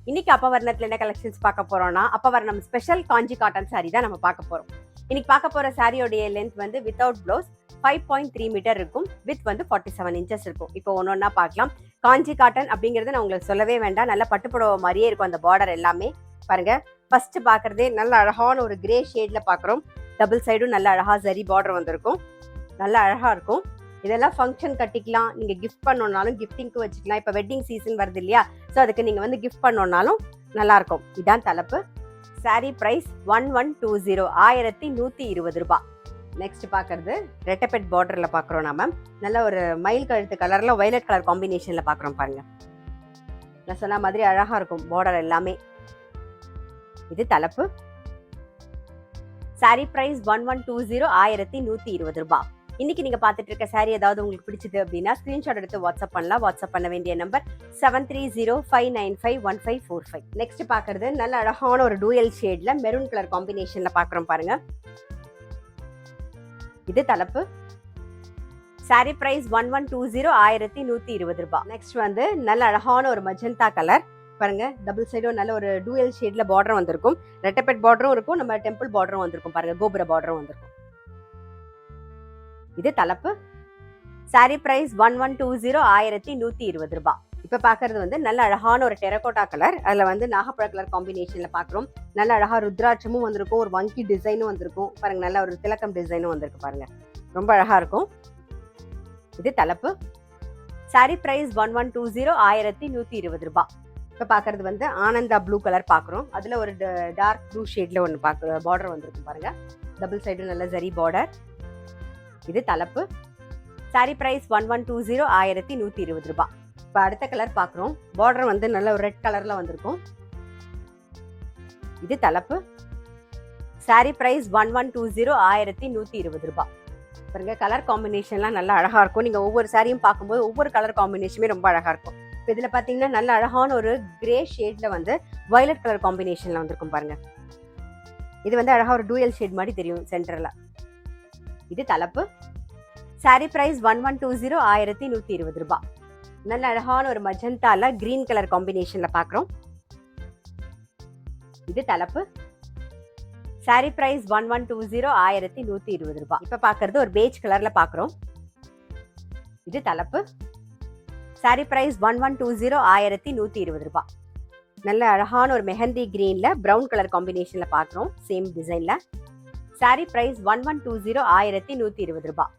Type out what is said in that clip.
இன்னைக்கு அப்பவர்ணத்துல என்ன கலெக்ஷன்ஸ் பார்க்க போறோம்னா, அப்பவர்ணம் ஸ்பெஷல் காஞ்சி காட்டன் saree தான் நம்ம பார்க்க போறோம். இன்னைக்கு பார்க்க போற சாரியோடைய லென்த் வந்து வித்தவுட் ப்ளவுஸ் 5.3 மீட்டர் இருக்கும். வித் வந்து 47 இன்ச்சஸ் இருக்கும். இப்போ ஒன்னொன்னா பார்க்கலாம். காஞ்சி காட்டன் அப்படிங்கிறது நான் உங்களுக்கு சொல்லவே வேண்டாம். நல்ல பட்டுப்புடவை மாதிரியே இருக்கும் அந்த பார்டர் எல்லாமே. பாருங்க, ஃபர்ஸ்ட் பார்க்கறதே நல்ல அழகான ஒரு கிரே ஷேட்ல பார்க்குறோம். டபுள் சைடும் நல்ல அழகா ஜரி பார்டர் வந்திருக்கும். நல்ல அழகா இருக்கும். இதெல்லாம் ஃபங்க்ஷன் கட்டிக்கலாம், நீங்க கிஃப்ட் பண்ணோம்னாலும் கிஃப்டிங்க்கு வச்சுக்கலாம். இப்போ வெட்டிங் சீசன் வருது இல்லையா, ஸோ அதுக்கு நீங்க வந்து கிஃப்ட் பண்ணோம்னாலும் நல்லா இருக்கும். இதான் தலைப்பு. சாரி பிரைஸ் 1120, 1120 ரூபாய். நெக்ஸ்ட் பார்க்கறது ரெட்டபெட் பார்டர்ல பார்க்குறோம். நாம நல்ல ஒரு மயில் கழுத்து கலர்ல வயலட் கலர் காம்பினேஷன்ல பார்க்குறோம். பாருங்க, நான் சொன்ன மாதிரி அழகா இருக்கும் பார்டர் எல்லாமே. இது தலைப்பு. சாரி பிரைஸ் 1120, 1120 ரூபாய். இன்னைக்கு நீங்க பார்த்துட்டு இருக்க சாரி ஏதாவது உங்களுக்கு பிடிச்சது அப்படின்னா ஸ்கிரீன்ஷாட் எடுத்து வாட்ஸ்அப் பண்ணலாம். வாட்ஸ்அப் பண்ண வேண்டிய நம்பர் 7305951545. நெக்ஸ்ட் பார்க்கறது நல்ல அழகான ஒரு டூயல் ஷேட்ல மெரூன் கலர் காம்பினேஷன்ல பார்க்குறோம். பாருங்க, இது தலைப்பு. சாரி பிரைஸ் 1120, 1120 ரூபாய். நெக்ஸ்ட் வந்து நல்ல அழகான ஒரு மஜந்தா கலர். பாருங்க, டபுள் சைடும் நல்ல ஒரு டூயல் ஷேட்ல பார்டர் வந்திருக்கும். ரெட்டபெட் பார்டரும் இருக்கும், நம்ம டெம்பிள் பார்டரும் வந்திருக்கும். பாருங்க, கோபுர பார்டரும் வந்திருக்கும். இது தலைப்பு. சாரி பிரைஸ் 1120, 1120 ரூபாய். இப்ப பாக்குறது வந்து நல்ல அழகான ஒரு டெரகோட்டா கலர். அதுல வந்து நாகப்பழ கலர் காம்பினேஷன்ல பாக்குறோம். நல்ல அழகா ருத்ராட்சமும் வந்திருக்கும், ஒரு வங்கி டிசைனும் வந்திருக்கும். பாருங்க, நல்ல ஒரு திலக்கம் டிசைனும் வந்திருக்கு. பாருங்க, ரொம்ப அழகா இருக்கும். இது தலைப்பு. சாரி பிரைஸ் 1120, 1120 ரூபாய். இப்ப பாக்குறது வந்து ஆனந்தா ப்ளூ கலர் பாக்குறோம். அதுல ஒரு டார்க் ப்ளூ ஷேட்ல ஒன்று பார்டர் வந்திருக்கும். பாருங்க, டபுள் சைடு நல்ல ஜரி பார்டர். இது தலைப்பு. சாரி பிரைஸ் 1120, 1120 ரூபாய். இப்போ அடுத்த கலர் பார்க்குறோம். பார்டர் வந்து நல்ல ஒரு ரெட் கலர்ல வந்திருக்கும். இது தலைப்பு. சாரி பிரைஸ் 1120, 1120 ரூபாய். பாருங்க, கலர் காம்பினேஷன்லாம் நல்லா அழகா இருக்கும். நீங்க ஒவ்வொரு சாரியும் பார்க்கும்போது ஒவ்வொரு கலர் காம்பினேஷனுமே ரொம்ப அழகா இருக்கும். இப்போ இதுல பாத்தீங்கன்னா நல்ல அழகான ஒரு கிரே ஷேட்ல வந்து வயலட் கலர் காம்பினேஷன்ல வந்திருக்கும். பாருங்க, இது வந்து அழகா ஒரு டூயல் ஷேட் மாதிரி தெரியும் சென்டர்ல. இது தலைப்பு. சாரி பிரைஸ் 1120, 1120 ரூபாய். நல்ல அழகான ஒரு மஜந்தால கிரீன் கலர் காம்பினேஷன்ல பாக்குறோம். இது தலைப்பு. சாரி பிரைஸ் 1120, 1120 ரூபாய். இப்ப பாக்குறது ஒரு பேஜ் கலர்ல பாக்குறோம். இது தலைப்பு. சாரி பிரைஸ் 1120, 1120 ரூபாய். நல்ல அழகான ஒரு மெஹந்தி கிரீன்ல பிரவுன் கலர் காம்பினேஷன்ல பாக்குறோம். சேம் டிசைன்ல. சாரி பிரைஸ் 1120, 1120 ரூபாய்.